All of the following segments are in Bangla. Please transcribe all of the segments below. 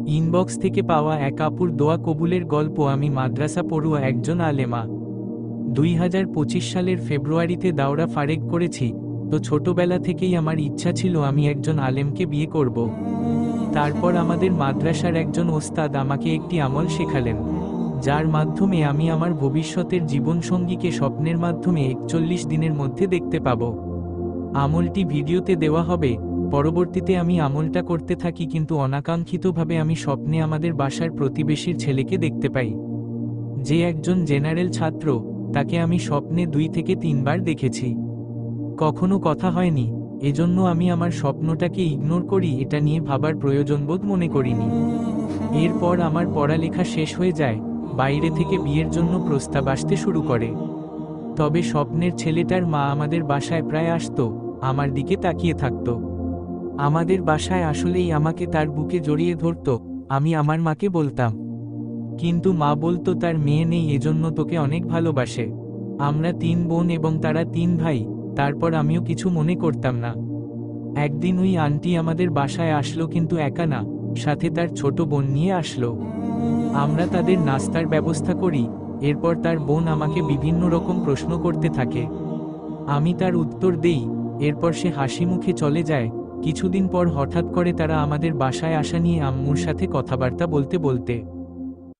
ইনবক্স থেকে পাওয়া এক আপুর দোয়া কবুলের গল্প। আমি মাদ্রাসা পড়ুয়া একজন আলেমা। 2025 সালের ফেব্রুয়ারিতে দাওরা ফারেক করেছি। তো ছোটবেলা থেকেই আমার ইচ্ছা ছিল আমি একজন আলেমকে বিয়ে করব। তারপর আমাদের মাদ্রাসার একজন ওস্তাদ আমাকে একটি আমল শেখালেন, যার মাধ্যমে আমি আমার ভবিষ্যতের জীবনসঙ্গীকে স্বপ্নের মাধ্যমে 41 দিনের মধ্যে দেখতে পাব। আমলটি ভিডিওতে দেওয়া হবে। পরবর্তীতে আমি আমলটা করতে থাকি, কিন্তু অনাকাঙ্ক্ষিতভাবে আমি স্বপ্নে আমাদের বাসার প্রতিবেশীর ছেলেকে দেখতে পাই, যে একজন জেনারেল ছাত্র। তাকে আমি স্বপ্নে 2 থেকে 3 বার দেখেছি, কখনো কথা হয়নি। এজন্য আমি আমার স্বপ্নটাকে ইগনোর করি, এটা নিয়ে ভাবার প্রয়োজনবোধ মনে করিনি। এরপর আমার পড়ালেখা শেষ হয়ে যায়। বাইরে থেকে বিয়ের জন্য প্রস্তাব আসতে শুরু করে। তবে স্বপ্নের ছেলেটার মা আমাদের বাসায় প্রায় আসতো, আমার দিকে তাকিয়ে থাকত। আমাদের বাসায় আসলেই আমাকে তার বুকে জড়িয়ে ধরত। আমি আমার মাকে বলতাম, কিন্তু মা বলতো তার মেয়ে নেই, এজন্য তোকে অনেক ভালোবাসে। আমরা 3 বোন এবং তারা 3 ভাই। তারপর আমিও কিছু মনে করতাম না। একদিন ওই আন্টি আমাদের বাসায় আসলো, কিন্তু একা না, সাথে তার ছোট বোন নিয়ে আসলো। আমরা তাদের নাস্তার ব্যবস্থা করি। এরপর তার বোন আমাকে বিভিন্ন রকম প্রশ্ন করতে থাকে, আমি তার উত্তর দেই। এরপর সে হাসি মুখে চলে যায়। কিছুদিন পর হঠাৎ করে তারা আমাদের বাসায় আসা নিয়ে আম্মুর সাথে কথাবার্তা বলতে বলতে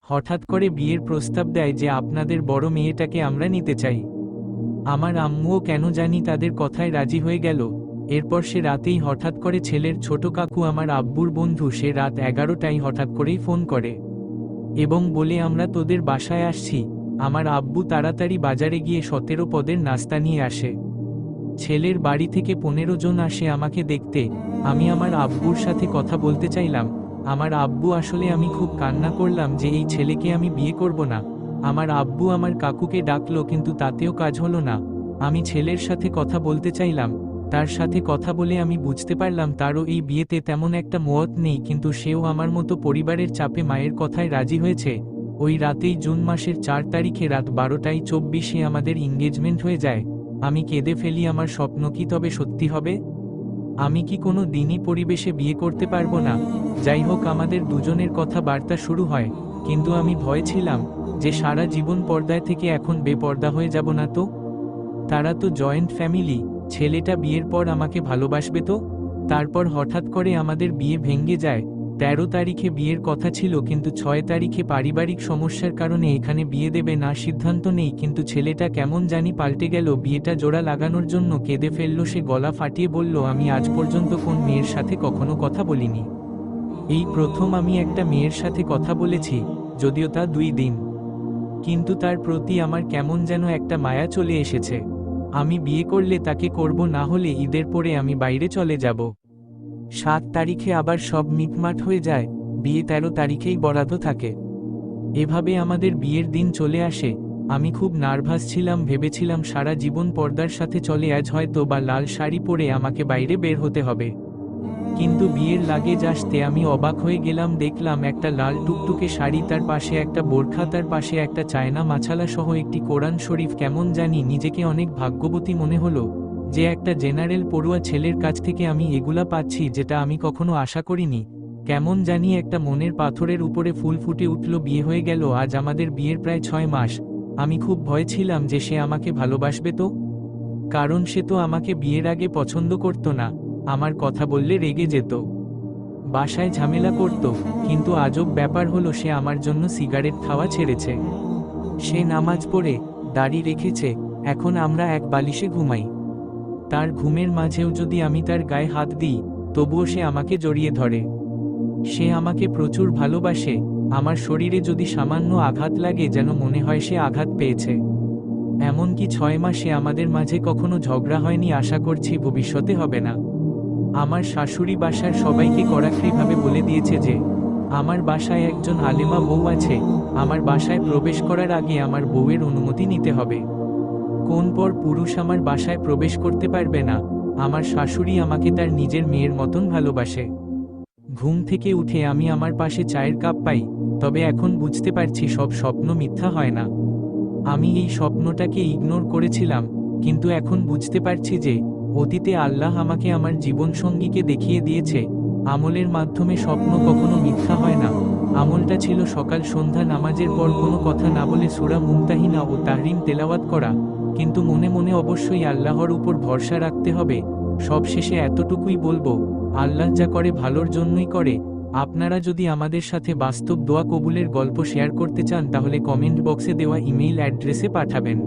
হঠাৎ করে বিয়ের প্রস্তাব দেয় যে আপনাদের বড় মেয়েটাকে আমরা নিতে চাই। আমার আম্মুও কেন জানি তাদের কথায় রাজি হয়ে গেল। এরপর সে রাতেই হঠাৎ করে ছেলের ছোট কাকু, আমার আব্বুর বন্ধু, সে রাত 11টায় হঠাৎ করেই ফোন করে এবং বলে আমরা তোদের বাসায় আসছি। আমার আব্বু তাড়াতাড়ি বাজারে গিয়ে 17 পদের নাস্তা নিয়ে আসে। ছেলের বাড়ি থেকে 15 জন আসে আমাকে দেখতে। আমি আমার আব্বুর সাথে কথা বলতে চাইলাম। আমার আব্বু আসলে, আমি খুব কান্না করলাম যে এই ছেলেকে আমি বিয়ে করব না। আমার আব্বু আমার কাকুকে ডাকলো, কিন্তু তাতেও কাজ হলো না। আমি ছেলের সাথে কথা বলতে চাইলাম। তার সাথে কথা বলে আমি বুঝতে পারলাম তারও এই বিয়েতে তেমন একটা মত নেই, কিন্তু সেও আমার মতো পরিবারের চাপে মায়ের কথায় রাজি হয়েছে। ওই রাতেই জুন মাসের 4 তারিখে রাত 12:24 আমাদের এনগেজমেন্ট হয়ে যায়। আমি কেঁদে ফেলি, আমার স্বপ্ন কি তবে সত্যি হবে? আমি কি কোনো দিনই পরিবেশে বিয়ে করতে পারবো না? যাই হোক, আমাদের দুজনের কথাবার্তা শুরু হয়, কিন্তু আমি ভয় ছিলাম যে সারা জীবন পর্দায় থেকে এখন বেপর্দা হয়ে যাব না তো? তারা তো জয়েন্ট ফ্যামিলি, ছেলেটা বিয়ের পর আমাকে ভালোবাসবে তো? তারপর হঠাৎ করে আমাদের বিয়ে ভেঙে যায়। 13 তারিখে বিয়ের কথা ছিল, কিন্তু 6 তারিখে পারিবারিক সমস্যার কারণে এখানে বিয়ে দেবে না সিদ্ধান্ত নেই। কিন্তু ছেলেটা কেমন জানি পাল্টে গেল। বিয়েটা জোড়া লাগানোর জন্য কেঁদে ফেলল সে, গলা ফাটিয়ে বলল, আমি আজ পর্যন্ত কোন মেয়ের সাথে কখনো কথা বলিনি। এই প্রথম আমি একটা মেয়ের সাথে কথা বলেছি, যদিও তা 2 দিন। কিন্তু তার প্রতি আমার কেমন যেন একটা মায়া চলে এসেছে। আমি বিয়ে করলে তাকে করব, না হলে ঈদের পরে আমি বাইরে চলে যাব। 7 তারিখে আবার সব মিটমাট হয়ে যায়। বিয়ে 13 তারিখেই বরাদ্দ থাকে। এভাবে আমাদের বিয়ের দিন চলে আসে। আমি খুব নার্ভাস ছিলাম, ভেবেছিলাম সারা জীবন পর্দার সাথে চলে, আজ হয়তো বা লাল শাড়ি পরে আমাকে বাইরে বের হতে হবে। কিন্তু বিয়ের লাগেজ আসতে আমি অবাক হয়ে গেলাম। দেখলাম একটা লাল টুকটুকে শাড়ি, তার পাশে একটা বোরখা, তার পাশে একটা চায়না মাছালা সহ একটি কোরআন শরীফ। কেমন জানি নিজেকে অনেক ভাগ্যবতী মনে হলো যে একটা জেনারেল পড়ুয়া ছেলের কাছ থেকে আমি এগুলা পাচ্ছি, যেটা আমি কখনো আশা করিনি। কেমন জানি একটা মনের পাথরের উপরে ফুল ফুটে উঠল। বিয়ে হয়ে গেল। আজ আমাদের বিয়ের প্রায় 6 মাস। আমি খুব ভয় ছিলাম যে সে আমাকে ভালোবাসবে তো, কারণ সে তো আমাকে বিয়ের আগে পছন্দ করত না। আমার কথা বললে রেগে যেত, বাসায় ঝামেলা করত। কিন্তু আজব ব্যাপার হলো, সে আমার জন্য সিগারেট খাওয়া ছেড়েছে। সে নামাজ পড়ে দাড়ি রেখেছে। এখন আমরা এক বালিশে ঘুমাই। তার ঘুমের মাঝেও যদি আমি তার গায়ে হাত দিই, তবুও সে আমাকে জড়িয়ে ধরে। সে আমাকে প্রচুর ভালোবাসে। আমার শরীরে যদি সামান্য আঘাত লাগে, যেন মনে হয় সে আঘাত পেয়েছে। এমনকি 6 মাসে আমাদের মাঝে কখনো ঝগড়া হয়নি। আশা করছি ভবিষ্যতে হবে না। আমার শাশুড়ি বাসার সবাইকে কড়াকড়িভাবে বলে দিয়েছে যে আমার বাসায় একজন আলেমা বউ আছে। আমার বাসায় প্রবেশ করার আগে আমার বউয়ের অনুমতি নিতে হবে। কোন পর পুরুষ আমার বাসায় প্রবেশ করতে পারবে না। আমার শাশুড়ি আমাকে তার নিজের মেয়ের মতন ভালোবাসে। ঘুম থেকে উঠে আমি আমার পাশে চায়ের কাপ পাই। তবে এখন বুঝতে পারছি সব স্বপ্ন মিথ্যা হয় না। আমি এই স্বপ্নটাকে ইগনোর করেছিলাম, কিন্তু এখন বুঝতে পারছি যে অতীতে আল্লাহ আমাকে আমার জীবনসঙ্গীকে দেখিয়ে দিয়েছে, আমলের মাধ্যমে স্বপ্ন কখনো মিথ্যা হয় না। আমলটা ছিল সকাল সন্ধ্যা নামাজের পর কোনো কথা না বলে সূরা মুমতাহিনা ও তাহরিম তেলাওয়াত করা, কিন্তু মনে মনে অবশ্যই আল্লাহর উপর ভরসা রাখতে হবে। সবশেষে এতটুকুই বলবো, আল্লাহ যা করে ভালোর জন্যই করে। আপনারা যদি আমাদের সাথে বাস্তব দোয়া কবুলের গল্প শেয়ার করতে চান তাহলে কমেন্ট বক্সে দেওয়া ইমেইল অ্যাড্রেসে পাঠাবেন।